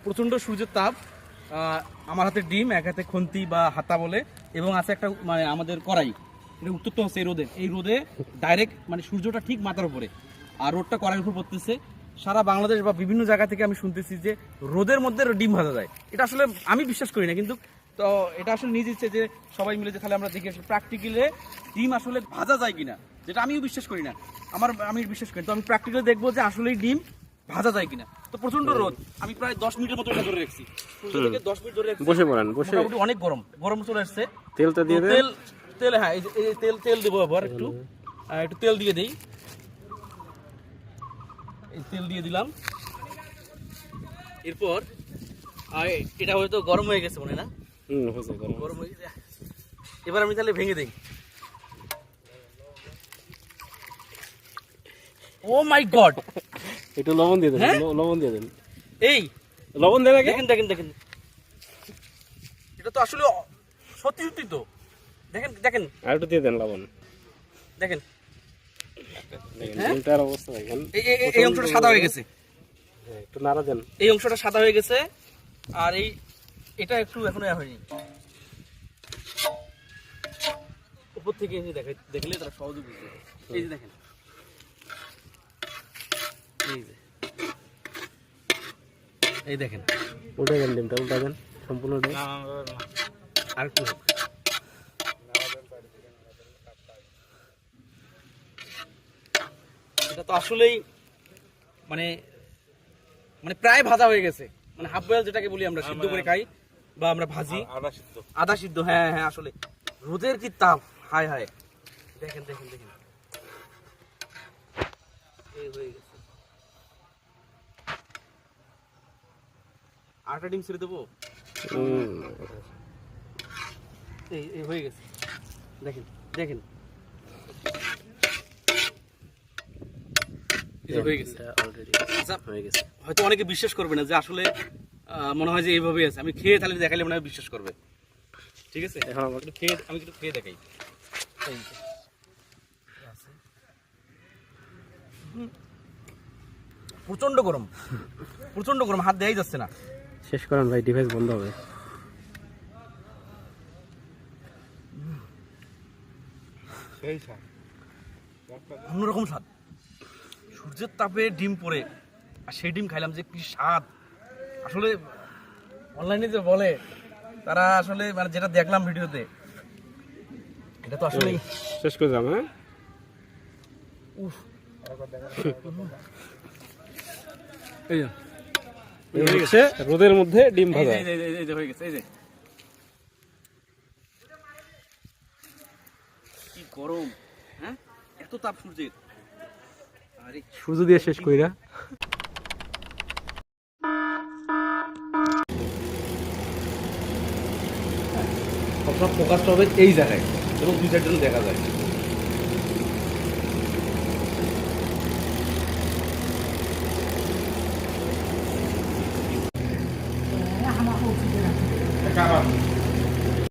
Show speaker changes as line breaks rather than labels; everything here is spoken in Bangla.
প্রচণ্ড সূর্যের তাপ। আমার হাতে ডিম, এক হাতে খুন্তি বা হাতা বলে, এবং আছে একটা মানে আমাদের কড়াই, এটা উত্তপ্ত হচ্ছে এই রোদে ডাইরেক্ট, মানে সূর্যটা ঠিক মাথার উপরে আর রোদটা কড়াইয়ের উপর পড়তেছে। সারা বাংলাদেশ বা বিভিন্ন জায়গা থেকে আমি শুনতেছি যে রোদের মধ্যে ডিম ভাজা যায়। এটা আসলে আমি বিশ্বাস করি না, কিন্তু তো এটা আসলে নিজ ইচ্ছে যে সবাই মিলে যে তাহলে আমরা দেখি আসলে প্র্যাকটিক্যালে ডিম আসলে ভাজা যায় কিনা, যেটা আমিও বিশ্বাস করি না। আমি বিশ্বাস করি, তো আমি প্র্যাকটিক্যালি দেখবো যে আসলেই ডিম ভাজা যায় কিনা। তো প্রচন্ড রোদ, আমি প্রায় 10 মিনিটের মতো এটা ধরে রাখছি, 10 মিনিট ধরে রাখছি।
বসে পড়েন, বসে।
অনেক গরম চলে আসছে।
তেলটা দিয়ে দেন।
তেল হ্যাঁ, এই তেল দেবো আবার একটু তেল দিয়ে দিই। এই তেল দিয়ে দিলাম। এরপর এটা হয়তো গরম হয়ে গেছে মনে না? গরম হয়ে গেছে। এবার আমি তাহলে ভেঙে দিই। ও মাই গড,
একটু লবণ দিয়ে দেন, লবণ দিয়ে দেন।
এই
লবণ দেন আগে।
দেখেন এটা তো আসলে সত্যি তো। দেখেন
আর একটু দিয়ে দেন লবণ।
দেখেন
ডিমটার অবস্থা দেখেন।
এই অংশটা সাদা হয়ে গেছে,
একটু নাড়া দেন।
এই অংশটা সাদা হয়ে গেছে, আর এটা একটু এখনো হয়নি। উপর থেকে দেখলে তারা সহজে বুঝবে। এই যে দেখেন, এই দেখেন
উল্টা দেন, ডিমটা উল্টা দেন সম্পূর্ণ।
আর একটু এটা তো আসলেই মানে প্রায় ভাজা হয়ে গেছে, মানে হাফ বয়েল যেটাকে বলি আমরা, সিদ্ধ করে খাই বা আমরা ভাজি, আদা সিদ্ধ। হ্যাঁ আসলে রোদের কি তাপ, হায় হায়। দেখেন এই হয়ে গেছে। আটা ডিম ছেড়ে দেবো। এই হয়ে গেছে, দেখেন হয়ে গেছে অলরেডি। হয়ে গেছে, হয়তো অনেকে বিশ্বাস করবে না যে আসলে মনে হয় যে এইভাবেই আছে। আমি খেয়ে তাহলে দেখালে মনে হয় বিশ্বাস করবে। ঠিক আছে, এখন আমি একটু খেয়ে দেখাই। প্রচন্ড গরম, হাত দেয়াই যাচ্ছে না।
শেষ করেন ভাই, ডিভাইস বন্ধ হবে।
অন্যরকম স্বাদ, সূর্যের তাপে ডিম পড়ে আর সেই ডিম খাইলাম, যে কি স্বাদ। আসলে অনলাইনে যে বলে তারা আসলে মানে যেটা দেখলাম ভিডিওতে, এটা তো আসলে
শেষ করে যাবো। হ্যাঁ, এই হচ্ছে রোদের মধ্যে ডিম ভাজা।
এই যে হয়ে গেছে, এই যে কি গরম। হ্যাঁ, এত তাপ সূর্যের। আরে
সূর্য দিয়ে শেষ করি না।
সবসময় ফোকাসটা হবে এই জায়গায়, এবং দুই সাইড দেখা যায়।